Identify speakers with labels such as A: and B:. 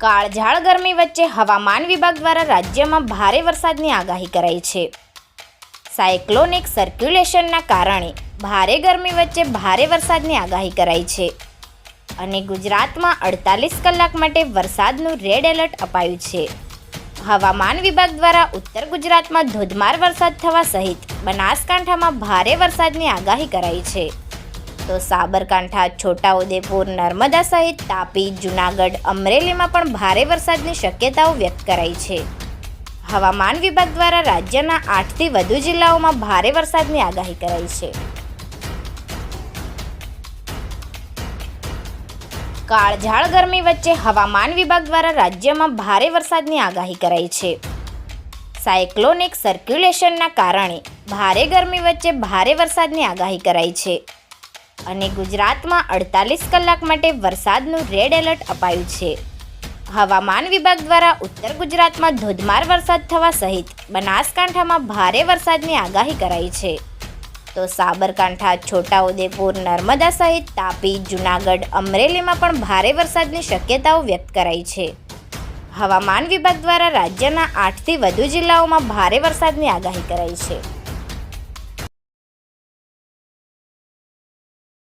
A: કાળઝાળ ગરમી વચ્ચે હવામાન વિભાગ દ્વારા રાજ્યમાં ભારે વરસાદની આગાહી કરાઈ છે. સાયક્લોનિક સર્ક્યુલેશનના કારણે ભારે ગરમી વચ્ચે ભારે વરસાદની આગાહી કરાઈ છે અને ગુજરાતમાં 48 કલાક માટે વરસાદનું રેડ એલર્ટ અપાયું છે. હવામાન વિભાગ દ્વારા ઉત્તર ગુજરાતમાં ધોધમાર વરસાદ થવા સહિત બનાસકાંઠામાં ભારે વરસાદની આગાહી કરાઈ છે. તો સાબરકાંઠા, છોટાઉદેપુર, નર્મદા સહિત તાપી, જૂનાગઢ, અમરેલીમાં પણ ભારે વરસાદની શક્યતાઓ વ્યક્ત કરાઈ છે. હવામાન વિભાગ દ્વારા રાજ્યના 8થી વધુ જિલ્લાઓમાં ભારે વરસાદની આગાહી કરાઈ છે. કાળઝાળ ગરમી વચ્ચે હવામાન વિભાગ દ્વારા રાજ્યમાં ભારે વરસાદની આગાહી કરાઈ છે. સાયક્લોનિક સર્ક્યુલેશનના કારણે ભારે ગરમી વચ્ચે ભારે વરસાદની આગાહી કરાઈ છે અને ગુજરાતમાં 48 કલાક માટે વરસાદનું રેડ એલર્ટ અપાયું છે. હવામાન વિભાગ દ્વારા ઉત્તર ગુજરાતમાં ધોધમાર વરસાદ થવા સહિત બનાસકાંઠામાં ભારે વરસાદની આગાહી કરાઈ છે. તો સાબરકાંઠા, છોટાઉદેપુર, નર્મદા સહિત તાપી, જૂનાગઢ, અમરેલીમાં પણ ભારે વરસાદની શક્યતાઓ વ્યક્ત કરાઈ છે. હવામાન વિભાગ દ્વારા રાજ્યના 8થી વધુ જિલ્લાઓમાં ભારે વરસાદની આગાહી કરાઈ છે.